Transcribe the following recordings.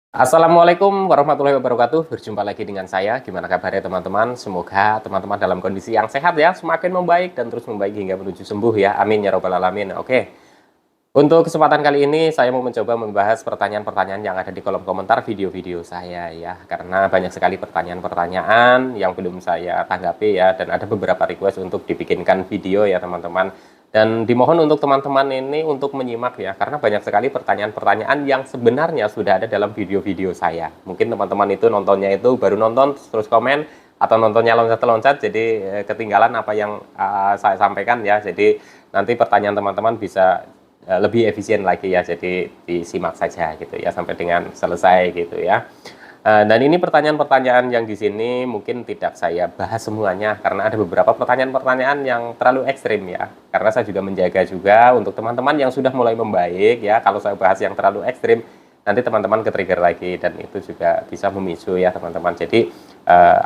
Assalamualaikum warahmatullahi wabarakatuh. Berjumpa lagi dengan saya. Gimana kabarnya teman-teman? Semoga teman-teman dalam kondisi yang sehat ya, semakin membaik dan terus membaik hingga menuju sembuh ya. Amin ya robbal alamin. Oke. Untuk kesempatan kali ini saya mau mencoba membahas pertanyaan-pertanyaan yang ada di kolom komentar video-video saya ya. Karena banyak sekali pertanyaan-pertanyaan yang belum saya tanggapi ya, dan ada beberapa request untuk dibikinkan video ya teman-teman. Dan dimohon untuk teman-teman ini untuk menyimak ya, karena banyak sekali pertanyaan-pertanyaan yang sebenarnya sudah ada dalam video-video saya. Mungkin teman-teman itu nontonnya itu baru nonton terus komen, atau nontonnya loncat-loncat jadi ketinggalan apa yang saya sampaikan ya. Jadi nanti pertanyaan teman-teman bisa lebih efisien lagi ya, jadi disimak saja gitu ya sampai dengan selesai gitu ya. Dan ini pertanyaan-pertanyaan yang di sini mungkin tidak saya bahas semuanya karena ada beberapa pertanyaan-pertanyaan yang terlalu ekstrim ya. Karena saya juga menjaga juga untuk teman-teman yang sudah mulai membaik ya. Kalau saya bahas yang terlalu ekstrim, nanti teman-teman ke-trigger lagi dan itu juga bisa memicu ya teman-teman. Jadi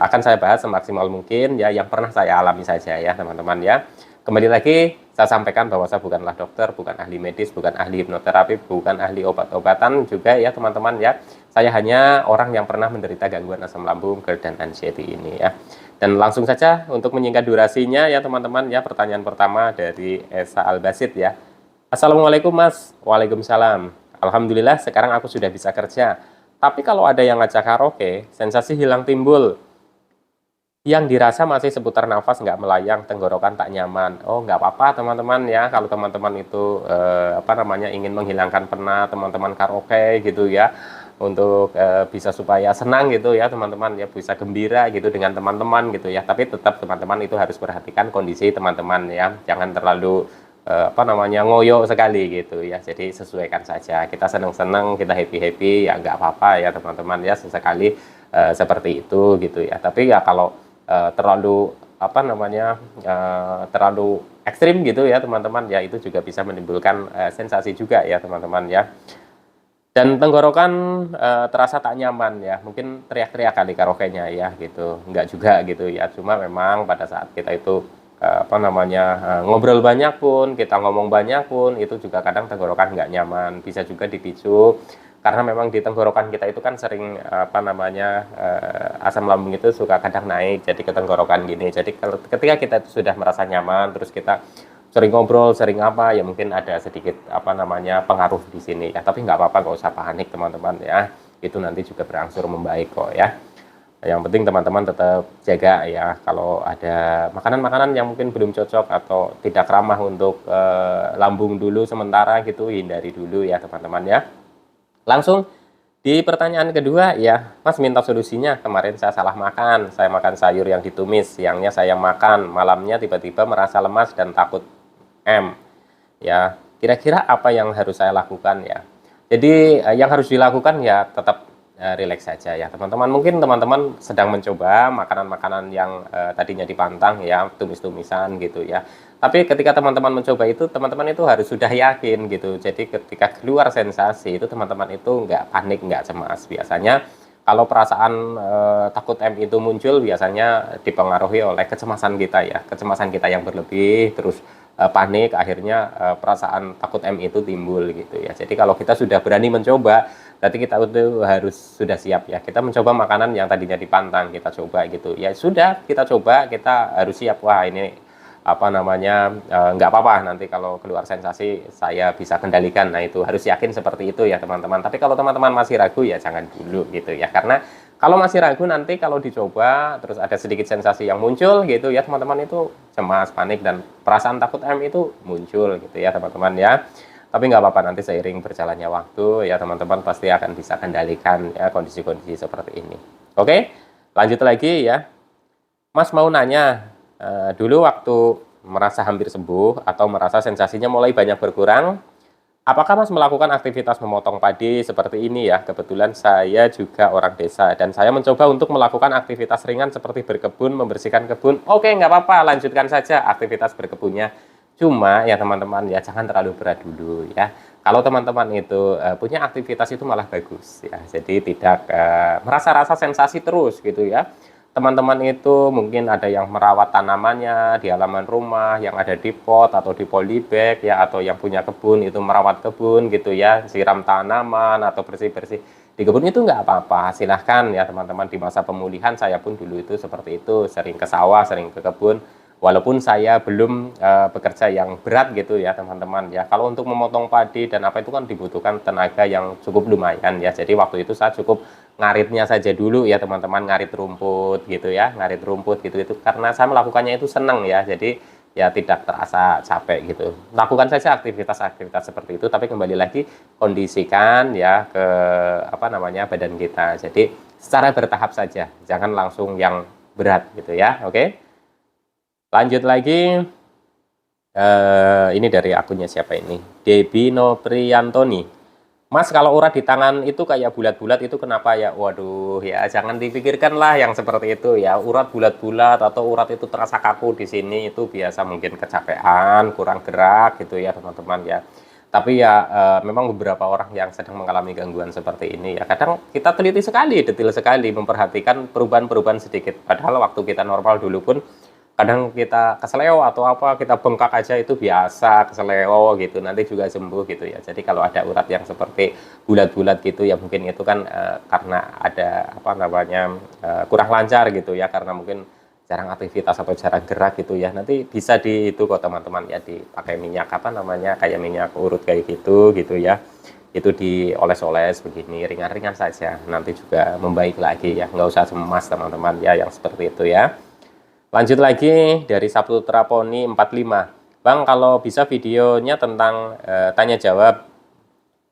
akan saya bahas semaksimal mungkin ya yang pernah saya alami saja ya teman-teman ya. Kembali lagi saya sampaikan bahwa saya bukanlah dokter, bukan ahli medis, bukan ahli hipnoterapi, bukan ahli obat-obatan juga ya teman-teman ya. Saya hanya orang yang pernah menderita gangguan asam lambung, GERD, dan anxiety ini ya. Dan langsung saja untuk menyingkat durasinya ya teman-teman ya. Pertanyaan pertama dari Esa Albasid ya. Assalamualaikum Mas. Waalaikumsalam. Alhamdulillah sekarang aku sudah bisa kerja. Tapi kalau ada yang ngajak karaoke, sensasi hilang timbul. Yang dirasa masih seputar nafas, nggak melayang, tenggorokan tak nyaman. Oh, nggak apa-apa teman-teman ya. Kalau teman-teman itu ingin menghilangkan penat, teman-teman karaoke gitu ya, untuk bisa supaya senang gitu ya teman-teman ya, bisa gembira gitu dengan teman-teman gitu ya. Tapi tetap teman-teman itu harus perhatikan kondisi teman-teman ya. Jangan terlalu ngoyo sekali gitu ya. Jadi sesuaikan saja. Kita senang-senang, kita happy-happy ya nggak apa-apa ya teman-teman ya, sesekali seperti itu gitu ya. Tapi ya kalau terlalu terlalu ekstrim gitu ya teman-teman ya, itu juga bisa menimbulkan sensasi juga ya teman-teman ya. Dan tenggorokan terasa tak nyaman ya, mungkin teriak-teriak kali karaoke-nya ya gitu, enggak juga gitu ya. Cuma memang pada saat kita itu ngobrol banyak pun, kita ngomong banyak pun, itu juga kadang tenggorokan nggak nyaman, bisa juga dipicu karena memang di tenggorokan kita itu kan sering asam lambung itu suka kadang naik jadi ke tenggorokan gini. Jadi ketika kita itu sudah merasa nyaman, terus kita sering ngobrol, sering apa ya, mungkin ada sedikit pengaruh di sini ya. Tapi nggak apa-apa, nggak usah panik teman-teman ya. Itu nanti juga berangsur membaik kok ya. Yang penting teman-teman tetap jaga ya, kalau ada makanan-makanan yang mungkin belum cocok atau tidak ramah untuk lambung dulu sementara gitu, hindari dulu ya teman-teman ya. Langsung di pertanyaan kedua ya, Mas minta solusinya. Kemarin saya salah makan, saya makan sayur yang ditumis, siangnya saya makan, malamnya tiba-tiba merasa lemas dan takut ya. Kira-kira apa yang harus saya lakukan ya? Jadi yang harus dilakukan ya tetap rileks saja ya teman-teman. Mungkin teman-teman sedang mencoba makanan-makanan yang tadinya dipantang ya, tumis-tumisan gitu ya. Tapi ketika teman-teman mencoba itu, teman-teman itu harus sudah yakin gitu. Jadi ketika keluar sensasi itu, teman-teman itu nggak panik, nggak cemas. Biasanya kalau perasaan takut itu muncul, biasanya dipengaruhi oleh kecemasan kita ya. Kecemasan kita yang berlebih, terus panik, akhirnya perasaan takut itu timbul gitu ya. Jadi kalau kita sudah berani mencoba, berarti kita itu harus sudah siap ya. Kita mencoba makanan yang tadinya dipantang, kita coba gitu. Ya sudah, kita coba, kita harus siap. Wah, ini nggak apa-apa nanti kalau keluar sensasi saya bisa kendalikan. Nah, itu harus yakin seperti itu ya teman-teman. Tapi kalau teman-teman masih ragu ya jangan dulu gitu ya, karena kalau masih ragu nanti kalau dicoba terus ada sedikit sensasi yang muncul gitu ya, teman-teman itu cemas, panik, dan perasaan takut itu muncul gitu ya teman-teman ya. Tapi nggak apa-apa, nanti seiring berjalannya waktu ya teman-teman pasti akan bisa kendalikan ya kondisi-kondisi seperti ini. Oke, lanjut lagi ya. Mas mau nanya, dulu waktu merasa hampir sembuh atau merasa sensasinya mulai banyak berkurang, apakah Mas melakukan aktivitas memotong padi seperti ini ya? Kebetulan saya juga orang desa dan saya mencoba untuk melakukan aktivitas ringan seperti berkebun, membersihkan kebun. Oke, nggak apa-apa, lanjutkan saja aktivitas berkebunnya. Cuma ya teman-teman ya, jangan terlalu berat dulu ya. Kalau teman-teman itu punya aktivitas itu malah bagus ya. Jadi tidak merasa-rasa sensasi terus gitu ya. Teman-teman itu mungkin ada yang merawat tanamannya di halaman rumah, yang ada di pot atau di polybag ya, atau yang punya kebun itu merawat kebun gitu ya, siram tanaman atau bersih-bersih. di kebun itu nggak apa-apa, silahkan ya teman-teman. Di masa pemulihan saya pun dulu itu seperti itu, sering ke sawah, sering ke kebun, walaupun saya belum bekerja yang berat gitu ya teman-teman ya. Kalau untuk memotong padi dan apa itu kan dibutuhkan tenaga yang cukup lumayan ya. Jadi waktu itu saya cukup ngaritnya saja dulu ya teman-teman, ngarit rumput gitu ya, ngarit rumput gitu itu karena saya melakukannya itu senang ya. Jadi ya tidak terasa capek gitu. Lakukan saja aktivitas-aktivitas seperti itu, tapi kembali lagi kondisikan ya ke apa namanya badan kita. Jadi secara bertahap saja, jangan langsung yang berat gitu ya. Oke. Lanjut lagi, ini dari akunnya siapa ini? Debi Nopriantoni. Mas, kalau urat di tangan itu kayak bulat-bulat itu kenapa ya? Waduh, ya jangan dipikirkan lah yang seperti itu ya. Urat bulat-bulat atau urat itu terasa kaku di sini itu biasa mungkin kecapean, kurang gerak gitu ya teman-teman ya. Tapi ya memang beberapa orang yang sedang mengalami gangguan seperti ini ya. Kadang kita teliti sekali, detail sekali memperhatikan perubahan-perubahan sedikit. Padahal waktu kita normal dulu pun kadang kita keseleo atau apa kita bengkak aja itu biasa keseleo gitu, nanti juga sembuh gitu ya. Jadi kalau ada urat yang seperti bulat-bulat gitu ya mungkin itu kan karena ada apa namanya kurang lancar gitu ya, karena mungkin jarang aktivitas atau jarang gerak gitu ya. Nanti bisa di itu kok teman-teman ya, dipakai minyak apa namanya kayak minyak urut kayak gitu gitu ya, itu dioles-oles begini ringan-ringan saja, nanti juga membaik lagi ya, nggak usah cemas teman-teman ya yang seperti itu ya. Lanjut lagi dari Saputra Poni 45. Bang, kalau bisa videonya tentang tanya jawab.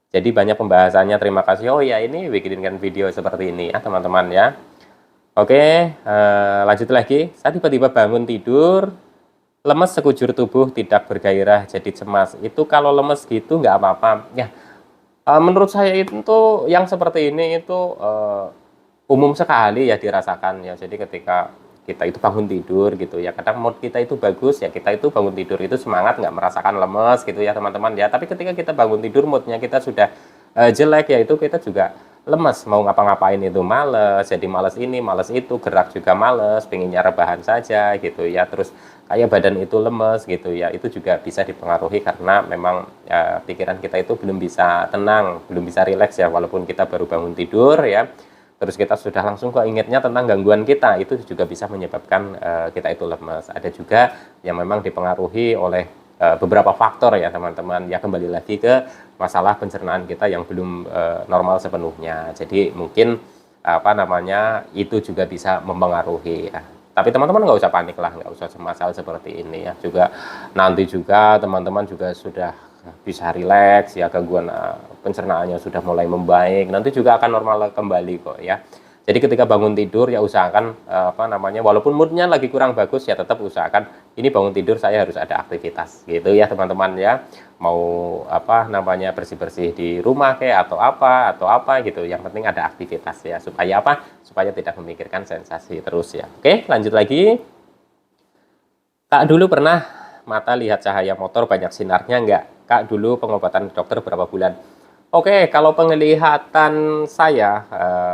Jadi banyak pembahasannya. Terima kasih. Oh ya, ini bikinkan video seperti ini ya, teman-teman ya. Oke, lanjut lagi. Saya tiba-tiba bangun tidur, lemes sekujur tubuh, tidak bergairah, jadi cemas. Itu kalau lemes gitu nggak apa-apa. Ya, menurut saya itu yang seperti ini itu umum sekali ya dirasakan ya. Jadi ketika kita itu bangun tidur gitu ya, kadang mood kita itu bagus ya, kita itu bangun tidur itu semangat, nggak merasakan lemes gitu ya teman-teman ya. Tapi ketika kita bangun tidur moodnya kita sudah jelek ya, itu kita juga lemes, mau ngapa-ngapain itu males, jadi males ini males itu, gerak juga males, pengennya rebahan saja gitu ya. Terus kayak badan itu lemes gitu ya, itu juga bisa dipengaruhi karena memang pikiran kita itu belum bisa tenang, belum bisa rileks ya, walaupun kita baru bangun tidur ya. Terus kita sudah langsung keingetnya tentang gangguan kita, itu juga bisa menyebabkan kita itu lemes. Ada juga yang memang dipengaruhi oleh beberapa faktor ya teman-teman. Ya kembali lagi ke masalah pencernaan kita yang belum normal sepenuhnya. Jadi mungkin apa namanya itu juga bisa mempengaruhi ya. Tapi teman-teman nggak usah panik lah, nggak usah cemas hal seperti ini ya. Juga nanti juga teman-teman juga sudah bisa rileks ya, gangguan pencernaannya sudah mulai membaik, nanti juga akan normal kembali kok ya. Jadi ketika bangun tidur ya usahakan apa namanya, walaupun moodnya lagi kurang bagus ya tetap usahakan ini bangun tidur saya harus ada aktivitas gitu ya teman-teman ya. Mau apa namanya bersih-bersih di rumah kayak atau apa gitu, yang penting ada aktivitas ya, supaya apa, supaya tidak memikirkan sensasi terus ya. Oke, lanjut lagi. Kak dulu pernah mata lihat cahaya motor banyak sinarnya enggak? Kak dulu pengobatan dokter berapa bulan? Oke, kalau penglihatan saya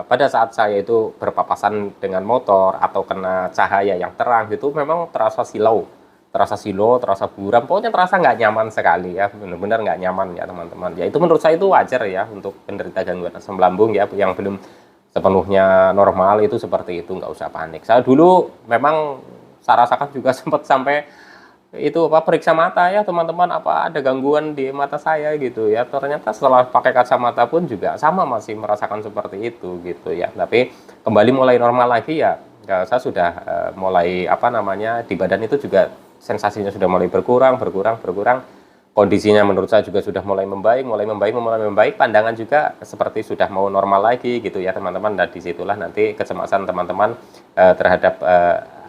pada saat saya itu berpapasan dengan motor atau kena cahaya yang terang gitu, memang terasa silau, terasa buram, pokoknya terasa nggak nyaman sekali ya, benar-benar nggak nyaman ya teman-teman. Ya itu menurut saya itu wajar ya untuk penderita gangguan asam lambung ya yang belum sepenuhnya normal, itu seperti itu, nggak usah panik. Saya dulu memang saya rasakan juga sempat sampai itu apa periksa mata ya teman-teman, apa ada gangguan di mata saya gitu ya. Ternyata setelah pakai kacamata pun juga sama, masih merasakan seperti itu gitu ya. Tapi kembali mulai normal lagi ya, saya sudah mulai apa namanya di badan itu juga sensasinya sudah mulai berkurang. Kondisinya menurut saya juga sudah mulai membaik, pandangan juga seperti sudah mau normal lagi gitu ya teman-teman. Dan disitulah nanti kecemasan teman-teman terhadap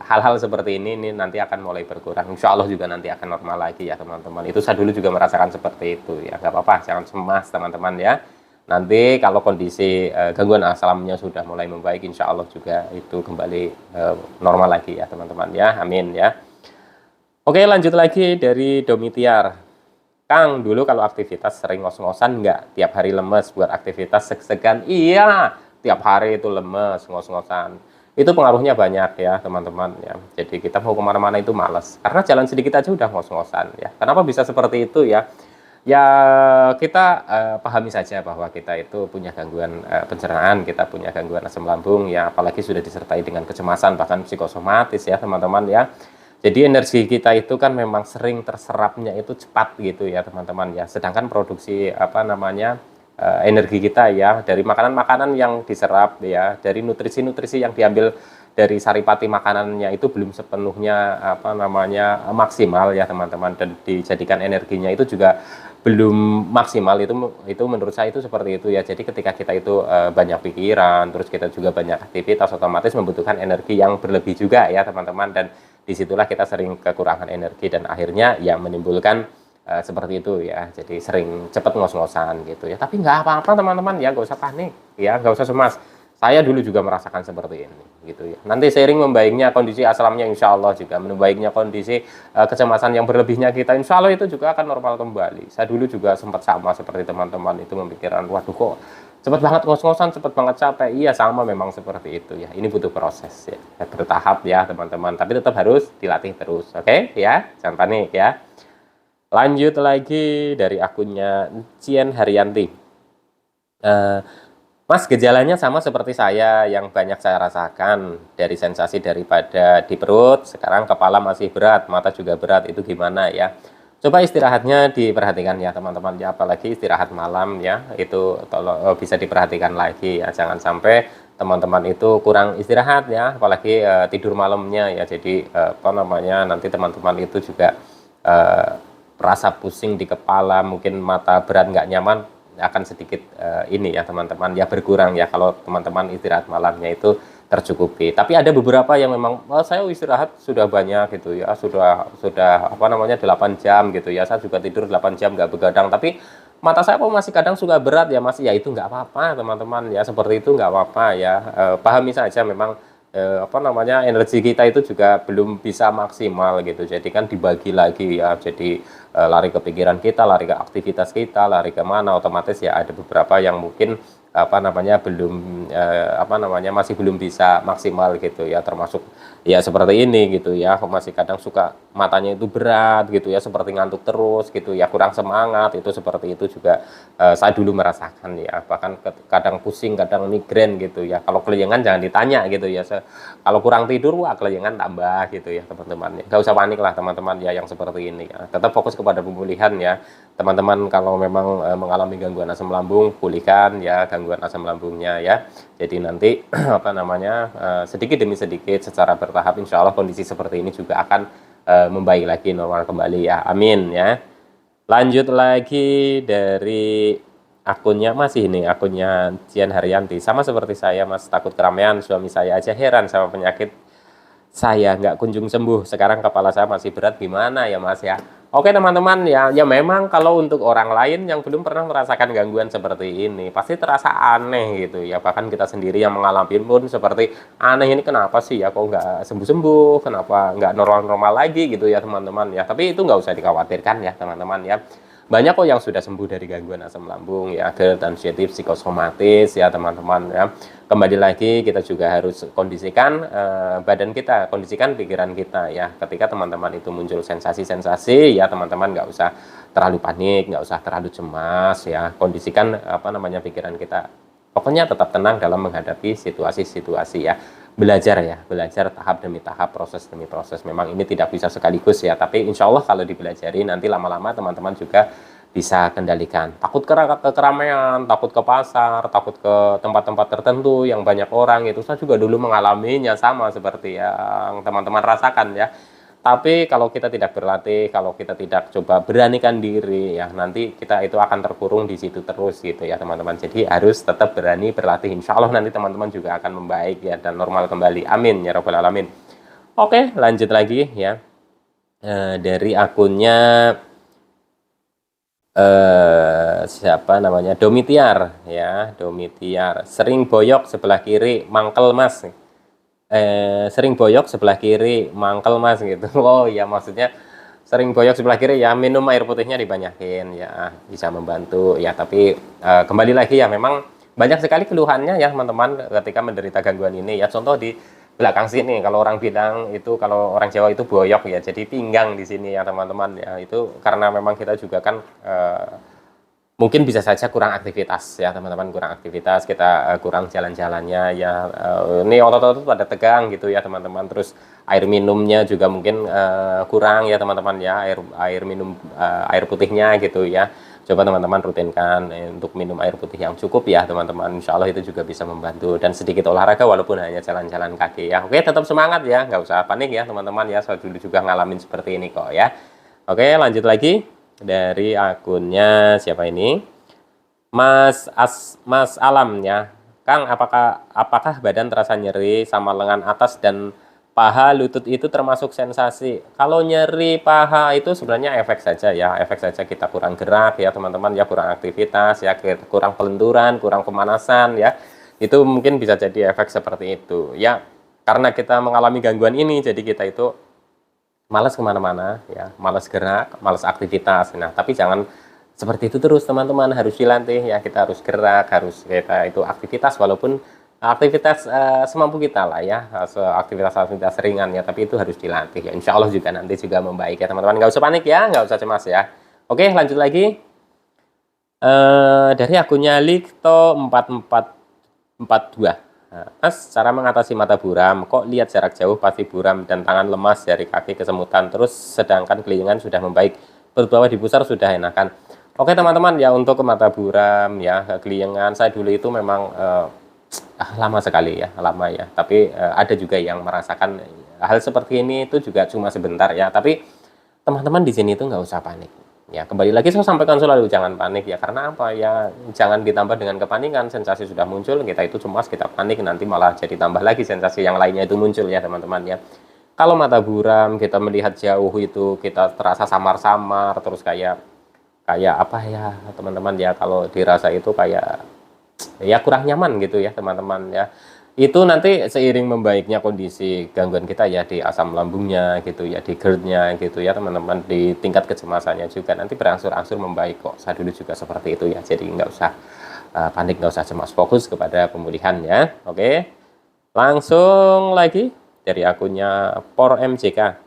hal-hal seperti ini nanti akan mulai berkurang. Insya Allah juga nanti akan normal lagi ya teman-teman. Itu saya dulu juga merasakan seperti itu ya. Nggak apa-apa, jangan cemas teman-teman ya. Nanti kalau kondisi gangguan asamnya sudah mulai membaik, insya Allah juga itu kembali normal lagi ya teman-teman ya. Amin ya. Oke, lanjut lagi dari Domitiar. Kang, dulu kalau aktivitas sering ngos-ngosan nggak? Tiap hari lemes buat aktivitas seg-segan? Iya, tiap hari itu lemes, ngos-ngosan. Itu pengaruhnya banyak ya teman-teman ya. Jadi kita mau kemana-mana itu males, karena jalan sedikit aja udah ngos-ngosan ya. Kenapa bisa seperti itu ya? Ya, kita pahami saja bahwa kita itu punya gangguan pencernaan, kita punya gangguan asam lambung, ya apalagi sudah disertai dengan kecemasan, bahkan psikosomatis ya teman-teman ya. Jadi energi kita itu kan memang sering terserapnya itu cepat gitu ya teman-teman ya. Sedangkan produksi apa namanya energi kita ya dari makanan-makanan yang diserap ya, dari nutrisi-nutrisi yang diambil dari saripati makanannya itu belum sepenuhnya apa namanya maksimal ya teman-teman, dan dijadikan energinya itu juga belum maksimal. Itu menurut saya itu seperti itu ya. Jadi ketika kita itu banyak pikiran, terus kita juga banyak aktivitas, otomatis membutuhkan energi yang berlebih juga ya teman-teman, dan disitulah kita sering kekurangan energi dan akhirnya ya menimbulkan seperti itu ya. Jadi sering cepat ngos-ngosan gitu ya. Tapi nggak apa-apa teman-teman ya, nggak usah panik ya, nggak usah cemas. Saya dulu juga merasakan seperti ini gitu ya. Nanti seiring membaiknya kondisi aslamnya, insya Allah juga membaiknya kondisi kecemasan yang berlebihnya kita, insya Allah itu juga akan normal kembali. Saya dulu juga sempat sama seperti teman-teman itu, memikirkan waduh kok cepat banget ngos-ngosan, cepat banget capek. Iya sama, memang seperti itu ya. Ini butuh proses ya, bertahap ya teman-teman. Tapi tetap harus dilatih terus, oke ya, jangan panik ya. Lanjut lagi dari akunnya Cian Haryanti. Mas, gejalanya sama seperti saya, yang banyak saya rasakan dari sensasi daripada di perut, sekarang kepala masih berat, mata juga berat, itu gimana ya? Coba istirahatnya diperhatikan ya teman-teman ya, apalagi istirahat malam ya, itu tolong bisa diperhatikan lagi ya, jangan sampai teman-teman itu kurang istirahat ya, apalagi tidur malamnya ya, jadi apa namanya nanti teman-teman itu juga rasa pusing di kepala, mungkin mata berat nggak nyaman, akan sedikit ini ya teman-teman ya, berkurang ya kalau teman-teman istirahat malamnya itu tercukupi. Tapi ada beberapa yang memang saya istirahat sudah banyak gitu ya, sudah apa namanya 8 jam gitu ya, saya juga tidur 8 jam nggak begadang, tapi mata saya kok masih kadang suka berat ya Mas, ya itu nggak apa-apa teman-teman ya, seperti itu nggak apa-apa ya. Pahami saja memang apa namanya energi kita itu juga belum bisa maksimal gitu, jadi kan dibagi lagi ya, jadi lari ke pikiran kita, lari ke aktivitas kita, lari ke mana, otomatis ya ada beberapa yang mungkin apa namanya belum apa namanya masih belum bisa maksimal gitu ya, termasuk ya seperti ini gitu ya, masih kadang suka matanya itu berat gitu ya, seperti ngantuk terus gitu ya, kurang semangat, itu seperti itu juga saya dulu merasakan ya, bahkan kadang pusing, kadang migrain gitu ya. Kalau kelayangan jangan ditanya gitu ya, kalau kurang tidur wah kelayangan tambah gitu ya teman-teman ya. Gak usah panik lah teman-teman ya yang seperti ini ya, tetap fokus kepada pemulihan ya teman-teman. Kalau memang mengalami gangguan asam lambung, pulihkan ya gangguan asam lambungnya ya. Jadi nanti apa namanya sedikit demi sedikit secara bertahap, insya Allah kondisi seperti ini juga akan membaik lagi, normal kembali ya, amin ya. Lanjut lagi dari akunnya, masih ini akunnya Cian Haryanti, sama seperti saya Mas, takut keramaian, suami saya aja heran sama penyakit saya nggak kunjung sembuh, sekarang kepala saya masih berat, gimana ya Mas ya. Oke teman-teman ya, ya memang kalau untuk orang lain yang belum pernah merasakan gangguan seperti ini pasti terasa aneh gitu ya, bahkan kita sendiri yang mengalami pun seperti aneh, ini kenapa sih ya kok nggak sembuh-sembuh, kenapa nggak normal-normal lagi gitu ya teman-teman ya. Tapi itu nggak usah dikhawatirkan ya teman-teman ya, banyak kok yang sudah sembuh dari gangguan asam lambung ya, GERD, anxiety, psikosomatis ya teman-teman ya. Kembali lagi kita juga harus kondisikan badan kita, kondisikan pikiran kita ya. Ketika teman-teman itu muncul sensasi-sensasi ya teman-teman nggak usah terlalu panik, nggak usah terlalu cemas ya. Kondisikan apa namanya pikiran kita. Pokoknya tetap tenang dalam menghadapi situasi-situasi ya. Belajar ya, belajar tahap demi tahap, proses demi proses. Memang ini tidak bisa sekaligus ya, tapi insya Allah kalau dipelajari nanti lama-lama teman-teman juga bisa kendalikan. Takut ke keramaian, takut ke pasar, takut ke tempat-tempat tertentu yang banyak orang, itu saya juga dulu mengalaminya sama seperti yang teman-teman rasakan ya. Tapi kalau kita tidak berlatih, kalau kita tidak coba beranikan diri ya, nanti kita itu akan terkurung di situ terus gitu ya teman-teman. Jadi harus tetap berani berlatih, insya Allah nanti teman-teman juga akan membaik ya dan normal kembali, amin ya robbal alamin. Oke, lanjut lagi ya. Dari akunnya siapa namanya, Domitiar ya, Domitiar, sering boyok sebelah kiri, mangkel Mas. Sering boyok sebelah kiri, mangkel Mas gitu. Oh ya, maksudnya sering boyok sebelah kiri ya, minum air putihnya dibanyakin ya, bisa membantu ya. Tapi kembali lagi ya, memang banyak sekali keluhannya ya teman-teman ketika menderita gangguan ini ya. Contoh di belakang sini. Kalau orang bilang itu, kalau orang Jawa itu boyok ya, jadi pinggang di sini ya teman-teman ya. Itu karena memang kita juga kan mungkin bisa saja kurang aktivitas ya teman-teman, kurang aktivitas, kita kurang jalan-jalannya ya, ini otot-otot pada tegang gitu ya teman-teman. Terus air minumnya juga mungkin kurang ya teman-teman ya, air minum air putihnya gitu ya. Coba teman-teman rutinkan untuk minum air putih yang cukup ya teman-teman, insya Allah itu juga bisa membantu. Dan sedikit olahraga walaupun hanya jalan-jalan kaki ya. Oke, tetap semangat ya, nggak usah panik ya teman-teman ya, saya dulu juga ngalamin seperti ini kok ya. Oke, lanjut lagi dari akunnya siapa ini, Mas Alam ya. Kang, apakah badan terasa nyeri sama lengan atas dan paha lutut itu termasuk sensasi? Kalau nyeri paha itu sebenarnya efek saja ya, efek saja kita kurang gerak ya teman-teman ya, kurang aktivitas ya, kurang pelenturan, kurang pemanasan ya. Itu mungkin bisa jadi efek seperti itu ya. Karena kita mengalami gangguan ini, jadi kita itu malas kemana-mana ya, malas gerak, malas aktivitas. Nah, tapi jangan seperti itu terus teman-teman, harus dilatih ya, kita harus gerak, harus kita itu aktivitas, walaupun aktivitas semampu kita lah ya, aktivitas ringan ya, tapi itu harus dilatih ya. Insya Allah juga nanti juga membaik ya teman-teman, nggak usah panik ya, nggak usah cemas ya. Oke, lanjut lagi dari akunnya Likto 4442. Mas, cara mengatasi mata buram, kok lihat jarak jauh pasti buram dan tangan lemas dari kaki kesemutan, terus sedangkan kelingan sudah membaik, perut bawah di pusar sudah enakan. Oke teman-teman ya, untuk mata buram ya, kelingan, saya dulu itu memang lama sekali ya, lama ya. Tapi ada juga yang merasakan hal seperti ini itu juga cuma sebentar ya. Tapi teman-teman di sini itu nggak usah panik. Ya, kembali lagi saya sampaikan selalu jangan panik ya. Karena apa ya? Jangan ditambah dengan kepanikan. Sensasi sudah muncul, kita itu cemas, kita panik, nanti malah jadi tambah lagi sensasi yang lainnya itu muncul ya teman-teman ya. Kalau mata buram, kita melihat jauh itu kita terasa samar-samar, terus kayak apa ya teman-teman ya, kalau dirasa itu kayak ya kurang nyaman gitu ya teman-teman ya. Itu nanti seiring membaiknya kondisi gangguan kita ya, di asam lambungnya gitu ya, di GERD-nya gitu ya teman-teman, di tingkat kecemasannya juga nanti berangsur-angsur membaik kok. Saya dulu juga seperti itu ya, jadi nggak usah panik, nggak usah cemas, fokus kepada pemulihan ya. Oke, langsung lagi dari akunnya Por MJK.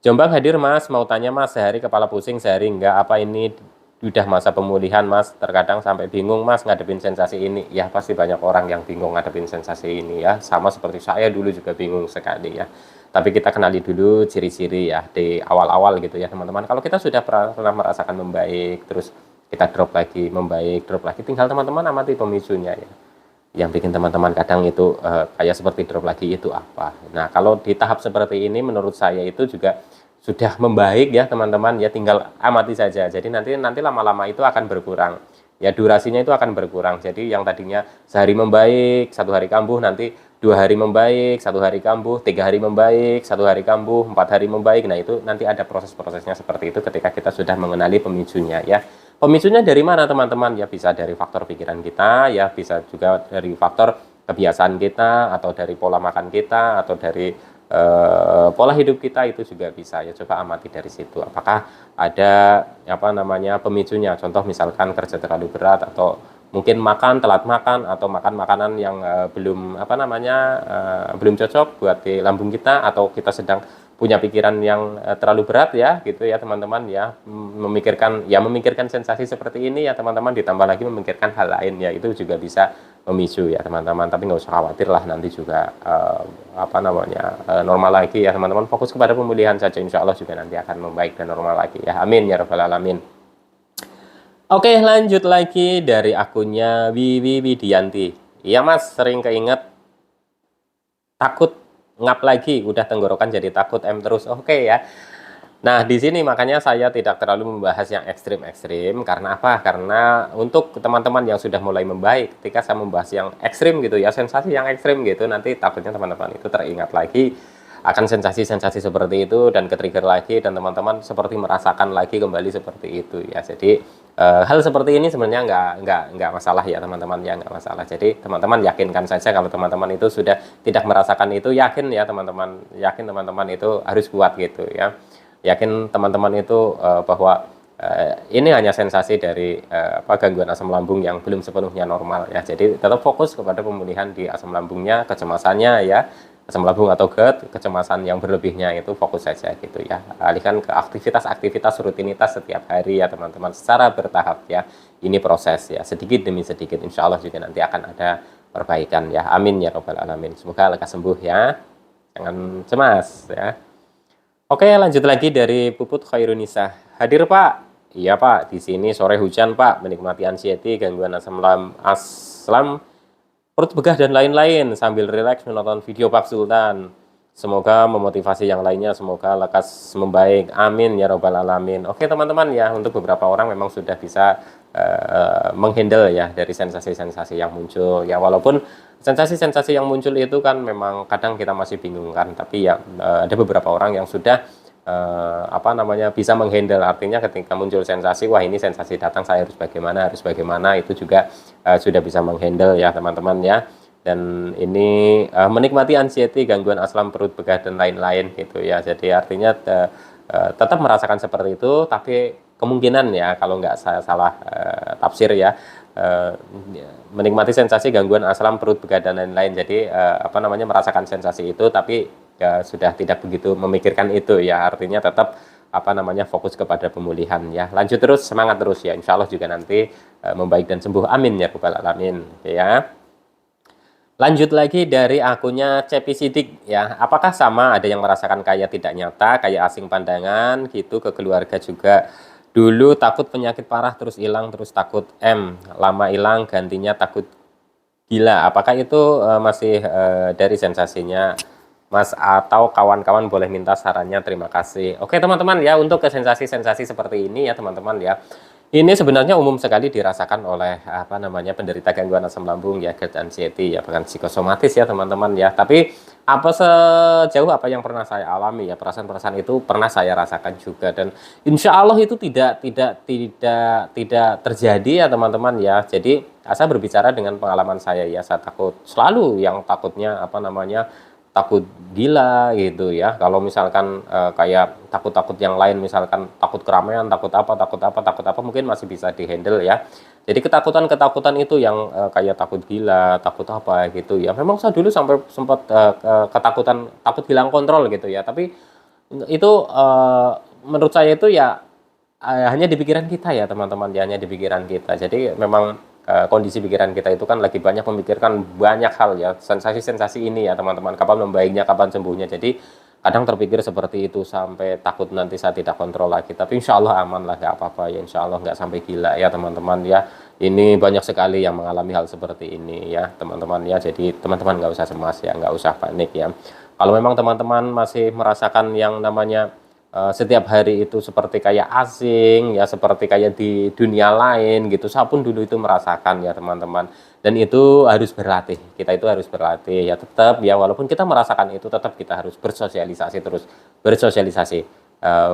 Jombang hadir Mas, mau tanya Mas, sehari kepala pusing, sehari enggak, apa ini udah masa pemulihan Mas? Terkadang sampai bingung Mas ngadepin sensasi ini. Ya pasti banyak orang yang bingung ngadepin sensasi ini ya, sama seperti saya dulu juga bingung sekali ya. Tapi kita kenali dulu ciri-ciri ya di awal-awal gitu ya teman-teman. Kalau kita sudah pernah merasakan membaik, terus kita drop lagi, membaik, drop lagi, tinggal teman-teman amati pemicunya ya. Yang bikin teman-teman kadang itu kayak seperti drop lagi itu apa. Nah, kalau di tahap seperti ini menurut saya itu juga sudah membaik ya teman-teman ya, tinggal amati saja. Jadi nanti lama-lama itu akan berkurang. Ya durasinya itu akan berkurang. Jadi yang tadinya sehari membaik, 1 hari kambuh, nanti 2 hari membaik, 1 hari kambuh, 3 hari membaik, 1 hari kambuh, 4 hari membaik. Nah itu nanti ada proses-prosesnya seperti itu ketika kita sudah mengenali pemicunya ya. Pemicunya dari mana teman-teman? Ya bisa dari faktor pikiran kita, ya bisa juga dari faktor kebiasaan kita, atau dari pola makan kita, atau dari pola hidup kita, itu juga bisa ya. Coba amati dari situ, apakah ada apa namanya pemicunya. Contoh misalkan kerja terlalu berat, atau mungkin makan telat makan, atau makan makanan yang belum apa namanya belum cocok buat di lambung kita, atau kita sedang punya pikiran yang terlalu berat ya gitu ya teman-teman ya, memikirkan sensasi seperti ini ya teman-teman, ditambah lagi memikirkan hal lain ya, itu juga bisa memicu ya teman-teman. Tapi nggak usah khawatir lah, nanti juga apa namanya normal lagi ya teman-teman. Fokus kepada pemulihan saja, insya Allah juga nanti akan membaik dan normal lagi ya, amin ya rabbal alamin. Oke, lanjut lagi dari akunnya Wiwi Widianti. Iya Mas, sering keinget takut ngap lagi, udah tenggorokan jadi takut terus. Oke ya. Nah, di sini makanya saya tidak terlalu membahas yang ekstrim-ekstrim. Karena apa? Karena untuk teman-teman yang sudah mulai membaik, ketika saya membahas yang ekstrim gitu ya, sensasi yang ekstrim gitu, nanti takutnya teman-teman itu teringat lagi akan sensasi-sensasi seperti itu, dan ke-trigger lagi, dan teman-teman seperti merasakan lagi kembali seperti itu ya. Jadi hal seperti ini sebenarnya nggak masalah ya teman-teman ya, nggak masalah. Jadi teman-teman yakinkan saja kalau teman-teman itu sudah tidak merasakan itu, yakin ya teman-teman, yakin teman-teman itu harus kuat gitu ya. Yakin teman-teman itu bahwa ini hanya sensasi dari gangguan asam lambung yang belum sepenuhnya normal ya. Jadi tetap fokus kepada pemulihan di asam lambungnya, kecemasannya ya. asam lambung atau GERD, kecemasan yang berlebihnya itu fokus saja gitu ya. Alihkan ke aktivitas-aktivitas rutinitas setiap hari ya teman-teman, secara bertahap ya. Ini proses ya, sedikit demi sedikit, insya Allah juga nanti akan ada perbaikan ya. Amin ya robbal alamin. Semoga lekas sembuh ya. Jangan cemas ya. Oke, lanjut lagi dari Puput Khairunisa. Hadir Pak. Iya Pak, di sini sore hujan Pak, menikmati anxiety, gangguan asam, perut begah dan lain-lain sambil rileks menonton video Pak Sultan. Semoga memotivasi yang lainnya, semoga lekas membaik. Amin ya robbal alamin. Oke teman-teman ya, untuk beberapa orang memang sudah bisa menghandle ya dari sensasi-sensasi yang muncul ya, walaupun sensasi-sensasi yang muncul itu kan memang kadang kita masih bingung kan, tapi ya ada beberapa orang yang sudah bisa menghandle, artinya ketika muncul sensasi, wah ini sensasi datang, saya harus bagaimana, itu juga sudah bisa menghandle ya teman-teman ya. Dan ini menikmati anxiety, gangguan asam, perut begah dan lain-lain gitu ya. Jadi artinya tetap merasakan seperti itu, tapi kemungkinan ya kalau nggak saya salah tafsir ya, menikmati sensasi gangguan asam, perut begah dan lain-lain. Jadi merasakan sensasi itu, tapi ya sudah tidak begitu memikirkan itu ya, artinya tetap fokus kepada pemulihan ya. Lanjut terus, semangat terus ya, insya Allah juga nanti membaik dan sembuh, amin ya rabbal alamin ya. Lanjut lagi dari akunnya Cepi Sidik ya, apakah sama ada yang merasakan kayak tidak nyata, kayak asing pandangan gitu ke keluarga juga? Dulu takut penyakit parah terus hilang, terus takut lama hilang gantinya takut gila, apakah itu masih dari sensasinya Mas, atau kawan-kawan boleh minta sarannya, terima kasih. Oke teman-teman ya, untuk ke sensasi-sensasi seperti ini ya teman-teman ya, ini sebenarnya umum sekali dirasakan oleh penderita gangguan asam lambung ya, GERD, anxiety ya, bahkan psikosomatis ya teman-teman ya. Tapi sejauh apa yang pernah saya alami ya, perasaan-perasaan itu pernah saya rasakan juga, dan insya Allah itu tidak terjadi ya teman-teman ya. Jadi saya berbicara dengan pengalaman saya ya, saya takut selalu, yang takutnya takut gila gitu ya. Kalau misalkan kayak takut-takut yang lain, misalkan takut keramaian, takut apa mungkin masih bisa dihandle ya. Jadi ketakutan itu yang kayak takut gila, takut apa gitu ya. Memang saya dulu sampai sempat ketakutan, takut hilang kontrol gitu ya. Tapi itu menurut saya itu ya hanya di pikiran kita ya teman-teman, hanya di pikiran kita. Jadi memang kondisi pikiran kita itu kan lagi banyak memikirkan banyak hal ya, sensasi-sensasi ini ya teman-teman, kapan membaiknya, kapan sembuhnya. Jadi kadang terpikir seperti itu sampai takut nanti saya tidak kontrol lagi, tapi insya Allah aman lah, nggak apa-apa ya, insya Allah nggak sampai gila ya teman-teman ya. Ini banyak sekali yang mengalami hal seperti ini ya teman-teman ya, jadi teman-teman nggak usah cemas ya, nggak usah panik ya. Kalau memang teman-teman masih merasakan yang namanya setiap hari itu seperti kayak asing ya, seperti kayak di dunia lain gitu, saya pun dulu itu merasakan ya teman-teman, dan itu harus berlatih, kita itu harus berlatih ya, tetap ya, walaupun kita merasakan itu tetap kita harus bersosialisasi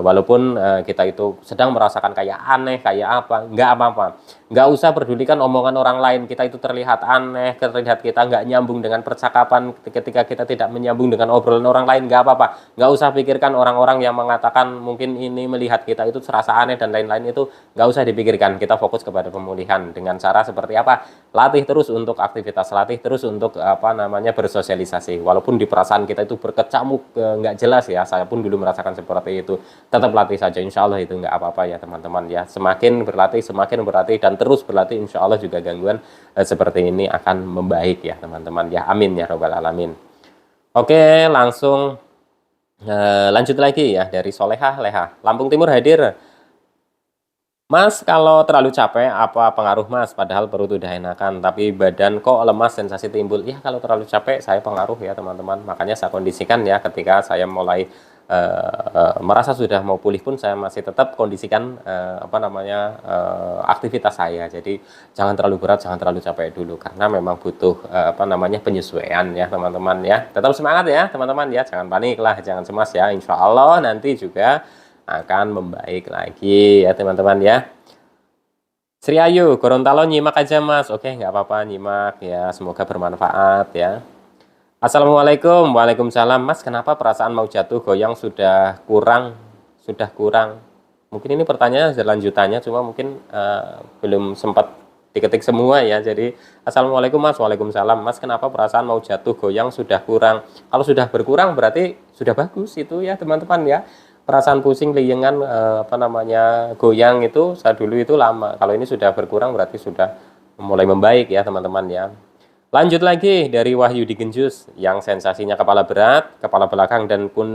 walaupun kita itu sedang merasakan kayak aneh, kayak apa, nggak apa-apa, nggak usah pedulikan omongan orang lain. Kita itu terlihat aneh, terlihat kita nggak nyambung dengan percakapan, ketika kita tidak menyambung dengan obrolan orang lain, nggak apa-apa, nggak usah pikirkan orang-orang yang mengatakan mungkin ini melihat kita itu serasa aneh dan lain-lain, itu nggak usah dipikirkan. Kita fokus kepada pemulihan dengan cara seperti apa, latih terus untuk aktivitas, latih terus untuk bersosialisasi, walaupun di perasaan kita itu berkecamuk nggak jelas ya, saya pun dulu merasakan seperti itu. Tetap latih saja, insya Allah itu nggak apa-apa ya teman-teman ya. Semakin berlatih dan terus berlatih, insya Allah juga gangguan seperti ini akan membaik ya teman-teman ya, amin ya robbal alamin. Oke, langsung lanjut lagi ya dari Soleha Leha, Lampung Timur hadir. Mas, kalau terlalu capek apa pengaruh Mas? Padahal perut udah enakan tapi badan kok lemas, sensasi timbul. Ya kalau terlalu capek saya pengaruh ya teman-teman, makanya saya kondisikan ya, ketika saya mulai merasa sudah mau pulih pun saya masih tetap kondisikan aktivitas saya. Jadi jangan terlalu berat, jangan terlalu capek dulu, karena memang butuh penyesuaian ya teman-teman ya. Tetap semangat ya teman-teman ya, jangan panik lah, jangan cemas ya, insya Allah nanti juga akan membaik lagi ya teman-teman ya. Sri Ayu, Gorontalo nyimak aja Mas. Oke, nggak apa-apa, nyimak ya, semoga bermanfaat ya. Assalamualaikum. Waalaikumsalam. Mas, kenapa perasaan mau jatuh goyang sudah kurang? Mungkin ini pertanyaan lanjutannya, cuma mungkin belum sempat diketik semua ya. Jadi assalamualaikum Mas, waalaikumsalam Mas, kenapa perasaan mau jatuh goyang sudah kurang? Kalau sudah berkurang berarti sudah bagus itu ya teman-teman ya. Perasaan pusing, liengan, apa namanya goyang itu saya dulu itu lama. Kalau ini sudah berkurang berarti sudah mulai membaik ya teman-teman ya. Lanjut lagi dari Wahyu di Genjus yang sensasinya kepala berat, kepala belakang dan pun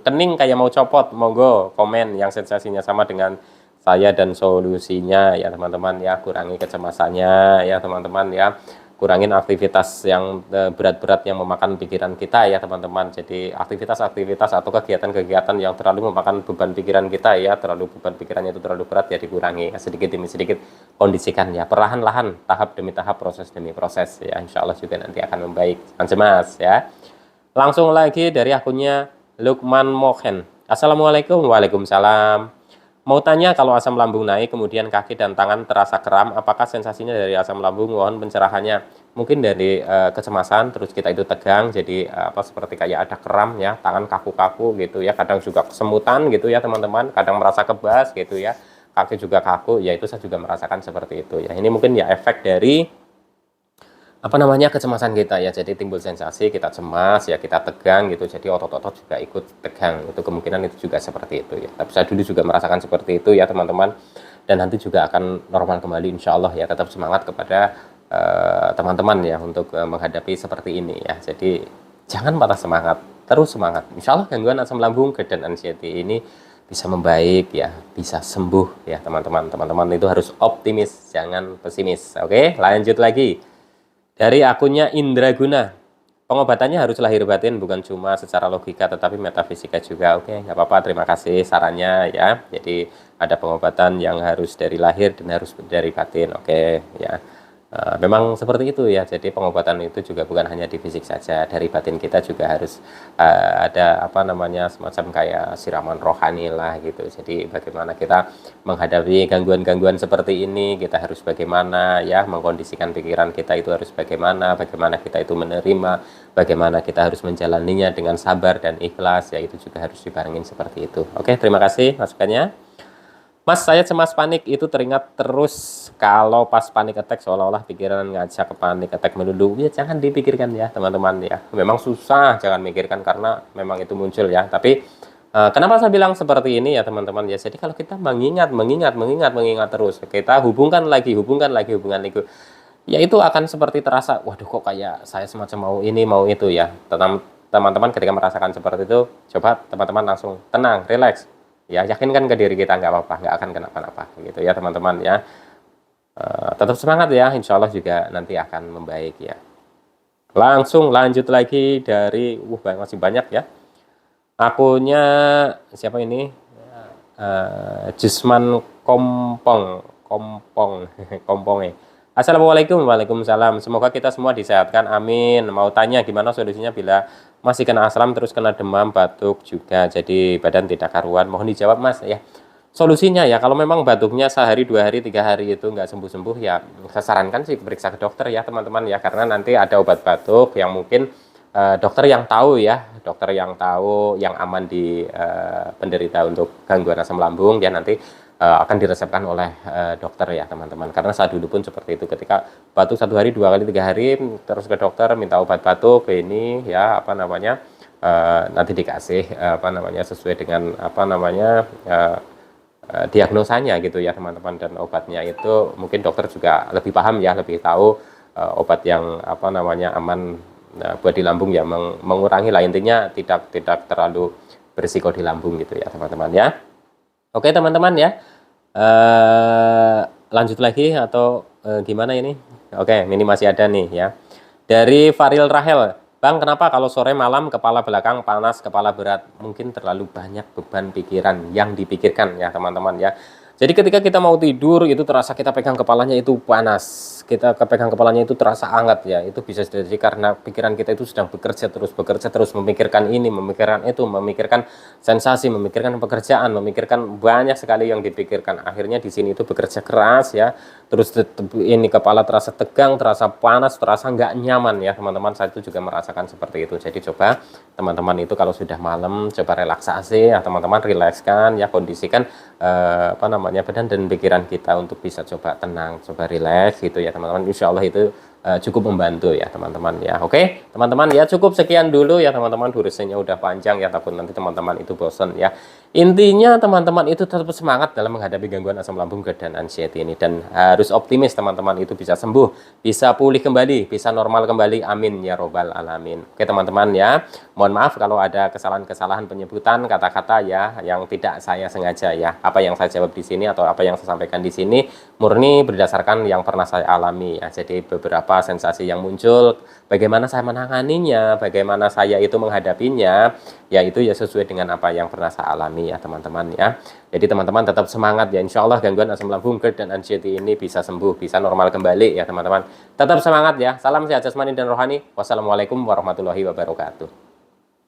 kening kayak mau copot. Monggo komen yang sensasinya sama dengan saya dan solusinya ya teman-teman ya. Kurangi kecemasannya ya teman-teman ya. Kurangin aktivitas yang berat-berat yang memakan pikiran kita ya teman-teman. Jadi aktivitas-aktivitas atau kegiatan-kegiatan yang terlalu memakan beban pikiran kita ya, terlalu beban pikirannya itu terlalu berat ya dikurangi sedikit demi sedikit, kondisikan ya perlahan-lahan, tahap demi tahap, proses demi proses ya. Insya Allah juga nanti akan membaik, jangan cemas ya. Langsung lagi dari akunnya Lukman Mohen. Assalamualaikum. Waalaikumsalam. Mau tanya, kalau asam lambung naik, kemudian kaki dan tangan terasa kram, apakah sensasinya dari asam lambung? Mohon pencerahannya. Mungkin dari kecemasan, terus kita itu tegang, jadi apa seperti kayak ada kram ya, tangan kaku-kaku gitu ya, kadang juga kesemutan gitu ya teman-teman, kadang merasa kebas gitu ya, kaki juga kaku, ya itu saya juga merasakan seperti itu ya. Ini mungkin ya efek dari apa namanya kecemasan kita ya, jadi timbul sensasi kita cemas ya, kita tegang gitu, jadi otot-otot juga ikut tegang, itu kemungkinan itu juga seperti itu ya. Tapi saya dulu juga merasakan seperti itu ya teman-teman, dan nanti juga akan normal kembali insya Allah ya. Tetap semangat kepada teman-teman ya untuk menghadapi seperti ini ya. Jadi jangan patah semangat, terus semangat, insya Allah gangguan asam lambung, GERD dan anxiety ini bisa membaik ya, bisa sembuh ya teman-teman. Teman-teman itu harus optimis, jangan pesimis. Oke, lanjut lagi dari akunnya Indra Guna. Pengobatannya harus lahir batin, bukan cuma secara logika tetapi metafisika juga. Oke, nggak apa-apa, terima kasih sarannya ya. Jadi ada pengobatan yang harus dari lahir dan harus dari batin. Oke ya. Memang seperti itu ya. Jadi pengobatan itu juga bukan hanya di fisik saja, dari batin kita juga harus ada apa namanya semacam kayak siraman rohani lah gitu. Jadi bagaimana kita menghadapi gangguan-gangguan seperti ini, kita harus bagaimana ya mengkondisikan pikiran kita itu harus bagaimana kita itu menerima, bagaimana kita harus menjalaninya dengan sabar dan ikhlas ya, itu juga harus dibarengin seperti itu. Oke, terima kasih masukannya. Mas, saya cemas panik, itu teringat terus kalau pas panik attack seolah-olah pikiran ngajak ke panik attack melulu. Ya jangan dipikirkan ya teman-teman ya. Memang susah, jangan mikirkan karena memang itu muncul ya. Tapi kenapa saya bilang seperti ini ya teman-teman ya. Jadi kalau kita mengingat terus, kita hubungkan lagi, ya itu akan seperti terasa, waduh kok kayak saya semacam mau ini, mau itu ya. Teman-teman ketika merasakan seperti itu, coba teman-teman langsung tenang, relax. Ya, yakinkan ke diri kita nggak apa-apa, nggak akan kenapa-napa gitu ya teman-teman ya. Tetap semangat ya, insya Allah juga nanti akan membaik ya. Langsung lanjut lagi dari masih banyak ya. Akunnya siapa ini? Jusman Kompong Kompong. Assalamualaikum. Waalaikumsalam. Semoga kita semua disehatkan, amin. Mau tanya gimana solusinya bila masih kena asam terus kena demam, batuk juga, jadi badan tidak karuan? Mohon dijawab Mas ya. Solusinya ya, kalau memang batuknya sehari, 2 hari, 3 hari itu nggak sembuh-sembuh ya, saya sarankan sih periksa ke dokter ya teman-teman ya, karena nanti ada obat batuk yang mungkin dokter yang tahu ya, yang aman di penderita untuk gangguan asam lambung, dia nanti akan diresepkan oleh dokter ya teman-teman. Karena saya dulu pun seperti itu, ketika batuk 1 hari, 2 kali, 3 hari terus ke dokter minta obat batuk ini ya apa namanya nanti dikasih apa namanya sesuai dengan apa namanya diagnosanya gitu ya teman-teman, dan obatnya itu mungkin dokter juga lebih paham ya, lebih tahu obat yang apa namanya aman buat di lambung ya, mengurangi lah intinya, tidak terlalu berisiko di lambung gitu ya teman-teman ya. Oke teman-teman ya, lanjut lagi atau gimana ini? Oke, ini masih ada nih ya. Dari Faril Rahel, Bang, kenapa kalau sore malam kepala belakang panas, kepala berat? Mungkin terlalu banyak beban pikiran yang dipikirkan ya teman-teman ya. Jadi ketika kita mau tidur itu terasa kita pegang kepalanya itu panas, kita kepegang kepalanya itu terasa hangat ya, itu bisa jadi karena pikiran kita itu sedang bekerja terus memikirkan ini, memikirkan itu, memikirkan sensasi, memikirkan pekerjaan, memikirkan banyak sekali yang dipikirkan. Akhirnya di sini itu bekerja keras ya, terus ini kepala terasa tegang, terasa panas, terasa nggak nyaman ya teman-teman. Saya itu juga merasakan seperti itu. Jadi coba teman-teman itu kalau sudah malam coba relaksasi ya teman-teman, rilekskan ya, kondisikan badan dan pikiran kita untuk bisa coba tenang, coba rileks gitu ya teman-teman. Insya Allah itu cukup membantu ya teman-teman ya. Oke teman-teman ya, cukup sekian dulu ya teman-teman, durasinya udah panjang ya, takut nanti teman-teman itu bosan ya. Intinya teman-teman itu tetap semangat dalam menghadapi gangguan asam lambung dan anxiety ini, dan harus optimis teman-teman itu bisa sembuh, bisa pulih kembali, bisa normal kembali, amin ya robbal alamin. Oke teman-teman ya, mohon maaf kalau ada kesalahan-kesalahan penyebutan kata-kata ya yang tidak saya sengaja ya. Apa yang saya jawab di sini atau apa yang saya sampaikan di sini murni berdasarkan yang pernah saya alami ya. Jadi beberapa sensasi yang muncul, bagaimana saya menanganinya, bagaimana saya itu menghadapinya, ya itu ya sesuai dengan apa yang pernah saya alami ya teman-teman ya. Jadi teman-teman tetap semangat ya, insya Allah gangguan asam lambung, GERD dan anxiety ini bisa sembuh, bisa normal kembali ya teman-teman. Tetap semangat ya, salam sehat jasmani dan rohani. Wassalamualaikum warahmatullahi wabarakatuh.